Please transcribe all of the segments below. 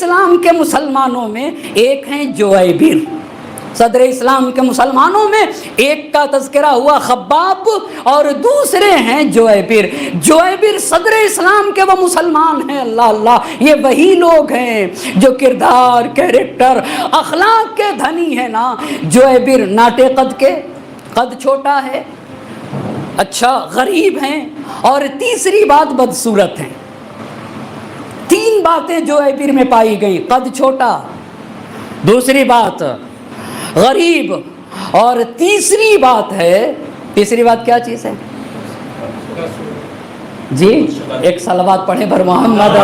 اسلام کے مسلمانوں میں ایک ہیں جویبر، صدر اسلام کے مسلمانوں میں ایک کا تذکرہ ہوا خباب اور دوسرے ہیں جویبر۔ جویبر صدر اسلام کے وہ مسلمان ہیں، اللہ اللہ، یہ وہی لوگ ہیں جو کردار، کیریکٹر، اخلاق کے دھنی ہیں نا۔ جویبر ناٹے قد کے، قد چھوٹا ہے، اچھا غریب ہیں، اور تیسری بات بدصورت ہیں۔ تین باتیں جویبر میں پائی گئیں، قد چھوٹا، دوسری بات غریب، اور تیسری بات ہے، تیسری بات کیا چیز ہے جی؟ ایک صلوات پڑھیں بر محمد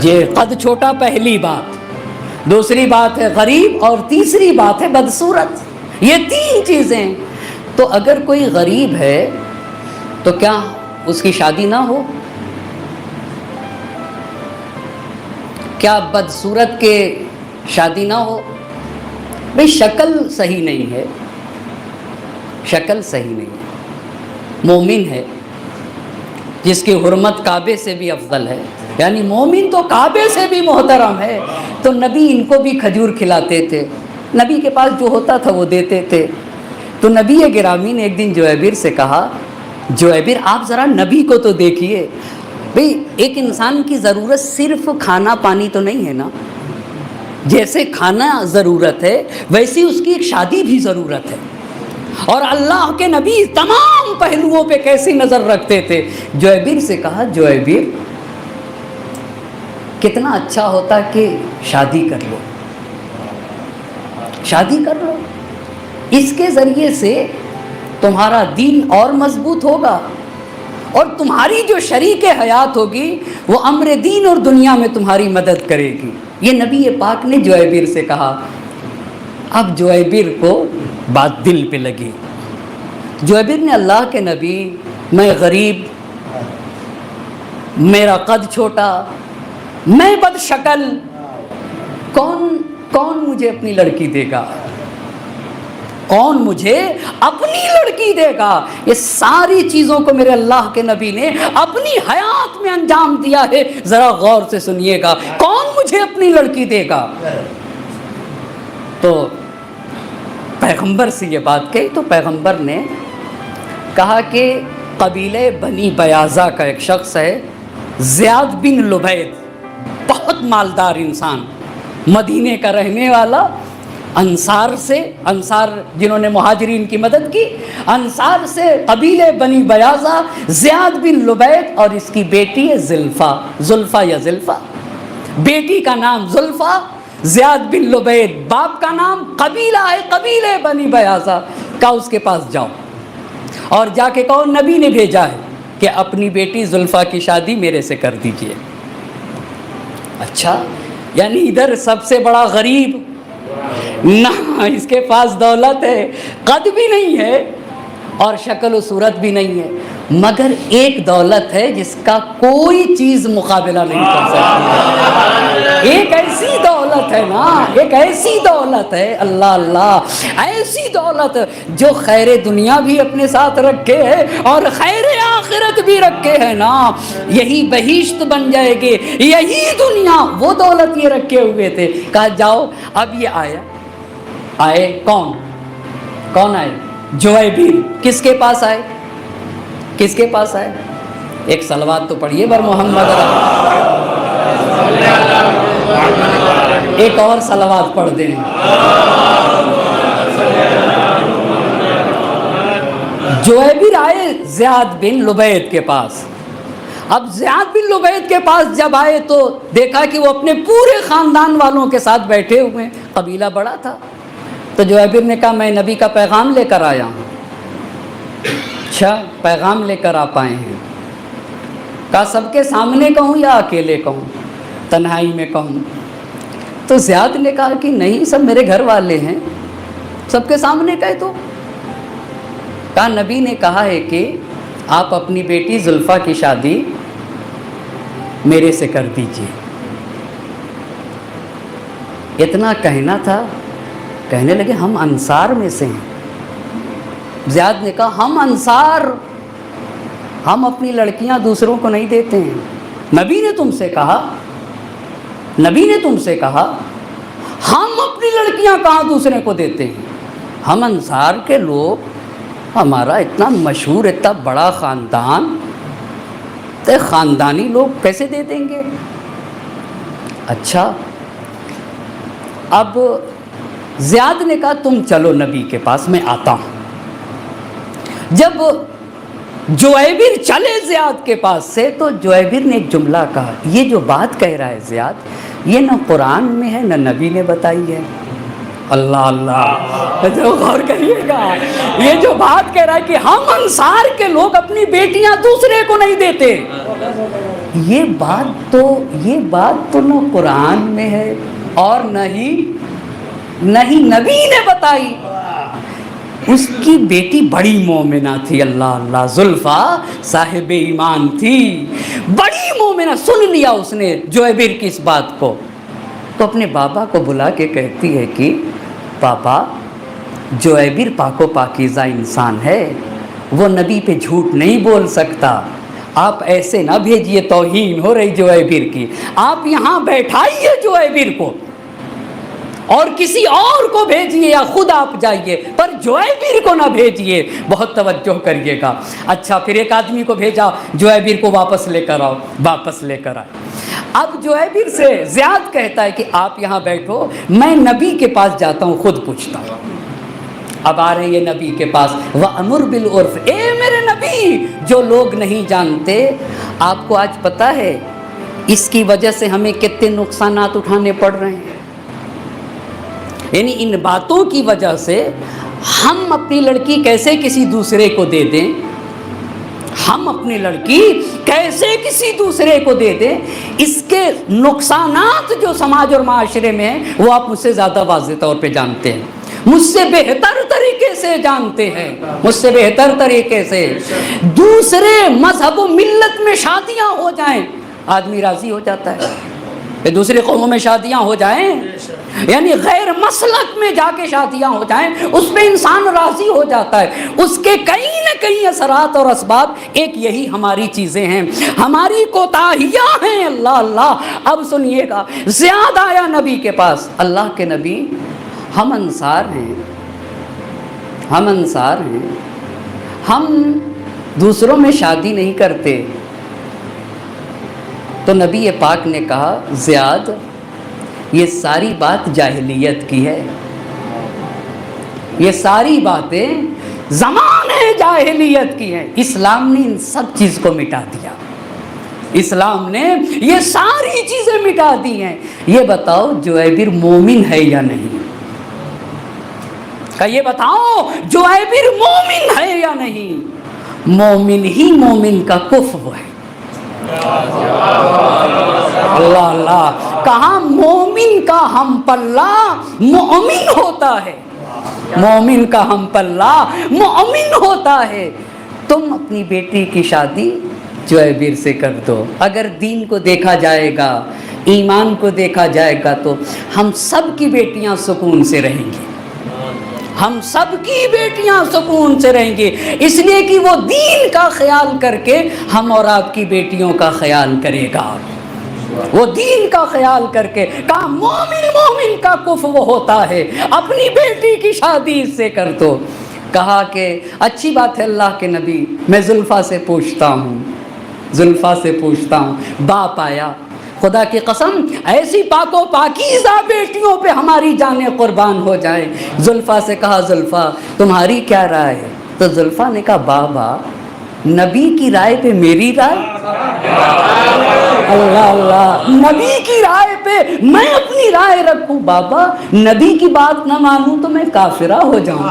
جی۔ قد چھوٹا پہلی بات، دوسری بات ہے غریب، اور تیسری بات ہے بدصورت۔ یہ تین چیزیں۔ تو اگر کوئی غریب ہے تو کیا اس کی شادی نہ ہو؟ کیا بدصورت کے شادی نہ ہو؟ بھئی شکل صحیح نہیں ہے، شکل صحیح نہیں ہے، مومن ہے جس کی حرمت کعبے سے بھی افضل ہے، یعنی مومن تو کعبے سے بھی محترم ہے، تو نبی ان کو بھی کھجور کھلاتے تھے، نبی کے پاس جو ہوتا تھا وہ دیتے تھے۔ تو نبی گرامی نے ایک دن جویبر سے کہا، جویبر آپ ذرا نبی کو تو دیکھیے، بھئی ایک انسان کی ضرورت صرف کھانا پانی تو نہیں ہے نا، جیسے کھانا ضرورت ہے ویسی اس کی ایک شادی بھی ضرورت ہے، اور اللہ کے نبی تمام پہلوؤں پہ کیسی نظر رکھتے تھے۔ جویبر سے کہا، جویبر کتنا اچھا ہوتا کہ شادی کر لو، شادی کر لو، اس کے ذریعے سے تمہارا دین اور مضبوط ہوگا، اور تمہاری جو شریک حیات ہوگی وہ امر دین اور دنیا میں تمہاری مدد کرے گی۔ یہ نبی پاک نے جویبر سے کہا۔ اب جویبر کو بات دل پہ لگی۔ جویبر نے اللہ کے نبی، میں غریب، میرا قد چھوٹا، میں بد شکل، کون مجھے اپنی لڑکی دے گا؟ کون مجھے اپنی لڑکی دے گا؟ یہ ساری چیزوں کو میرے اللہ کے نبی نے اپنی حیات میں انجام دیا ہے، ذرا غور سے سنیے گا۔ کون مجھے اپنی لڑکی دے گا؟ تو پیغمبر سے یہ بات کہی تو پیغمبر نے کہا کہ قبیلے بنی بیاضا کا ایک شخص ہے، زیاد بن لبید، بہت مالدار انسان، مدینے کا رہنے والا، انصار سے، انصار جنہوں نے مہاجرین کی مدد کی، انصار سے قبیلے بنی بیاضا، زیاد بن لبید، اور اس کی بیٹی ہے زلفا، زلفا یا زلفا، بیٹی کا نام زلفا، زیاد بن لبید، باپ کا نام، قبیلہ ہے قبیلے بنی بیاضا۔ کہا اس کے پاس جاؤ اور جا کے کہو نبی نے بھیجا ہے کہ اپنی بیٹی زلفا کی شادی میرے سے کر دیجئے۔ اچھا، یعنی ادھر سب سے بڑا غریب نہ، اس کے پاس دولت ہے، قد بھی نہیں ہے اور شکل و صورت بھی نہیں ہے، مگر ایک دولت ہے جس کا کوئی چیز مقابلہ نہیں کر سکتی۔ ایک ایسی دولت ہے نا، ایک ایسی دولت ہے، اللہ اللہ، ایسی دولت جو خیر دنیا بھی اپنے ساتھ رکھے ہے اور خیر آخرت بھی رکھے ہے نا، یہی بہشت بن جائے گی، یہی دنیا، وہ دولت یہ رکھے ہوئے تھے۔ کہا جاؤ، اب یہ آئے کون آئے؟ جویبر۔ کس کے پاس آئے؟ کس کے پاس آئے؟ ایک صلوات تو پڑھیے بر محمد، ایک اور صلوات پڑھ دیں۔ جویبر آئے زیاد بن لبید کے پاس۔ اب زیاد بن لبید کے پاس جب آئے تو دیکھا کہ وہ اپنے پورے خاندان والوں کے ساتھ بیٹھے ہوئے ہیں، قبیلہ بڑا تھا۔ تو جویبر نے کہا میں نبی کا پیغام لے کر آیا ہوں۔ اچھا، پیغام لے کر آپ آئے ہیں؟ کہا سب کے سامنے کہوں یا اکیلے کہوں، تنہائی میں کہوں؟ تو زیاد نے کہا کہ نہیں، سب میرے گھر والے ہیں، سب کے سامنے کہے تو؟ کہا نبی نے کہا ہے کہ آپ اپنی بیٹی زلفا کی شادی میرے سے کر دیجئے۔ اتنا کہنا تھا، کہنے لگے ہم انصار میں سے ہیں۔ زیاد نے کہا ہم انصار، ہم اپنی لڑکیاں دوسروں کو نہیں دیتے ہیں. نبی نے تم سے کہا ہم اپنی لڑکیاں کہاں دوسرے کو دیتے ہیں. ہم انصار کے لوگ، ہمارا اتنا مشہور اتنا بڑا خاندان، تو خاندانی لوگ کیسے دے دیں گے؟ اچھا، اب زیاد نے کہا تم چلو نبی کے پاس، میں آتا ہوں. جب جویبر چلے زیاد کے پاس سے تو جویبر نے ایک جملہ کہا، یہ جو بات کہہ رہا ہے زیاد، یہ نہ قرآن میں ہے نہ نبی نے بتائی ہے. اللہ اللہ، غور کریے گا، یہ جو بات کہہ رہا ہے کہ ہم انصار کے لوگ اپنی بیٹیاں دوسرے کو نہیں دیتے، یہ بات تو نہ قرآن میں ہے اور نہ ہی نبی نے بتائی. اس کی بیٹی بڑی مومنہ تھی، اللہ اللہ، زلفا صاحب ایمان تھی، بڑی مومنہ. سن لیا اس نے جویبر کی اس بات کو، تو اپنے بابا کو بلا کے کہتی ہے کہ پاپا، جویبر پاک و پاکیزہ انسان ہے، وہ نبی پہ جھوٹ نہیں بول سکتا. آپ ایسے نہ بھیجئے، توہین ہو رہی جویبر کی. آپ یہاں بیٹھائیے جویبر کو اور کسی اور کو بھیجئے یا خود آپ جائیے، پر جویبر کو نہ بھیجئے. بہت توجہ کریے گا. اچھا، پھر ایک آدمی کو بھیجا، جویبر کو واپس لے کر آؤ. واپس لے کر آئے. اب جویبر سے زیاد کہتا ہے کہ آپ یہاں بیٹھو، میں نبی کے پاس جاتا ہوں، خود پوچھتا ہوں. اب آ رہے ہیں یہ نبی کے پاس. وَأَمُرْ بِالْعُرْفِ، اے میرے نبی، جو لوگ نہیں جانتے، آپ کو آج پتہ ہے اس کی وجہ سے ہمیں کتنے نقصانات اٹھانے پڑ رہے ہیں. یعنی ان باتوں کی وجہ سے ہم اپنی لڑکی کیسے کسی دوسرے کو دے دیں، ہم اپنی لڑکی کیسے کسی دوسرے کو دے دیں، اس کے نقصانات جو سماج اور معاشرے میں ہیں وہ آپ مجھ سے زیادہ واضح طور پہ جانتے ہیں، مجھ سے بہتر طریقے سے جانتے ہیں، مجھ سے بہتر طریقے سے. دوسرے مذہب و ملت میں شادیاں ہو جائیں، آدمی راضی ہو جاتا ہے کہ دوسری قوموں میں شادیاں ہو جائیں، یعنی غیر مسلک میں جا کے شادیاں ہو جائیں، اس پہ انسان راضی ہو جاتا ہے. اس کے کہیں نہ کہیں اثرات اور اسباب ایک یہی ہماری چیزیں ہیں، ہماری کوتاہیاں ہیں. اللہ اللہ. اب سنیے گا، زیاد آیا نبی کے پاس. اللہ کے نبی، ہم انصار ہیں، ہم دوسروں میں شادی نہیں کرتے. تو نبی پاک نے کہا، زیاد، یہ ساری بات جاہلیت کی ہے، یہ ساری باتیں زمانے جاہلیت کی ہیں. اسلام نے ان سب چیز کو مٹا دیا، اسلام نے یہ ساری چیزیں مٹا دی ہیں. یہ بتاؤ جویبر مومن ہے یا نہیں؟ کہ یہ بتاؤ جویبر مومن ہے یا نہیں؟ مومن ہی مومن کا کفو ہے. اللہ اللہ. کہاں مومن کا ہم پلہ مومن ہوتا ہے، مومن کا ہم پلہ مومن ہوتا ہے. تم اپنی بیٹی کی شادی جویبر سے کر دو. اگر دین کو دیکھا جائے گا، ایمان کو دیکھا جائے گا، تو ہم سب کی بیٹیاں سکون سے رہیں گی، ہم سب کی بیٹیاں سکون سے رہیں گی، اس لیے کہ وہ دین کا خیال کر کے ہم اور آپ کی بیٹیوں کا خیال کرے گا. وہ دین کا خیال کر کے. کہا مومن کا کفو وہ ہوتا ہے، اپنی بیٹی کی شادی اس سے کر دو. کہا کہ اچھی بات ہے اللہ کے نبی، میں زلفا سے پوچھتا ہوں. باپ آیا، خدا کی قسم ایسی پاک و پاکیزہ بیٹیوں پہ ہماری جانیں قربان ہو جائیں. زلفا سے کہا، زلفا تمہاری کیا رائے ہے؟ تو زلفا نے کہا، بابا نبی کی رائے پہ میری رائے؟ اللہ اللہ. نبی کی رائے پہ میں اپنی رائے رکھوں؟ بابا نبی کی بات نہ مانوں تو میں کافرہ ہو جاؤں،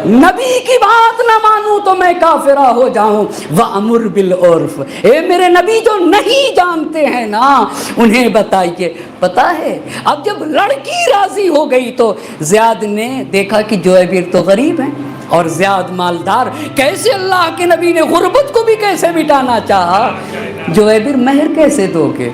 نبی کی بات نہ مانوں تو میں کافرہ ہو جاؤں. وَأَمُرْ بِالْعُرْفِ، اے میرے نبی جو نہیں جانتے ہیں نا انہیں بتائیے. پتہ ہے اب جب لڑکی راضی ہو گئی تو زیاد نے دیکھا کہ جویبر تو غریب ہیں اور زیاد مالدار، کیسے اللہ کے نبی نے غربت کو بھی کیسے مٹانا چاہا. جویبر مہر کیسے دو گے؟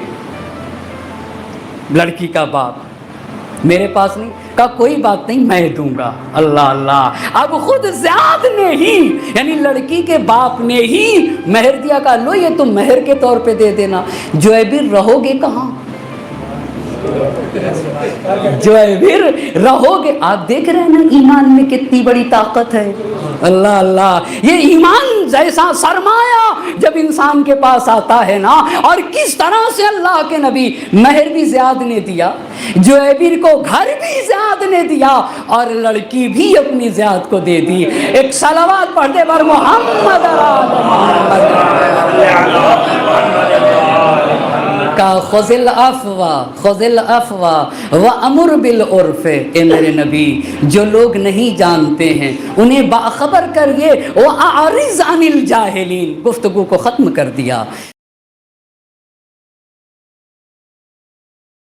لڑکی کا باپ میرے پاس نہیں. کہا کوئی بات نہیں میں دوں گا۔ اللہ اللہ، اب خود زیاد نے ہی یعنی لڑکی کے باپ نے ہی مہر دیا، کہا لو یہ تم مہر کے طور پہ دے دینا۔ جویبر رہو گے کہاں؟ جویبر رہو گے، آپ دیکھ رہے ہیں نا ایمان میں کتنی بڑی طاقت ہے۔ اللہ اللہ، یہ ایمان جیسا سرمایہ جب انسان کے پاس آتا ہے نا، اور کس طرح سے اللہ کے نبی مہر بھی زیاد نے دیا، جویبر کو گھر بھی زیاد نے دیا، اور لڑکی بھی اپنی زیاد کو دے دی۔ ایک صلوات پڑھ دے بر محمد کا خذ العفو وامر بالعرف۔ اے میرے نبی، جو لوگ نہیں جانتے ہیں انہیں باخبر کریے، وَأَعْرِضْ عَنِ الْجَاهِلِينَ، گفتگو کو ختم کر دیا۔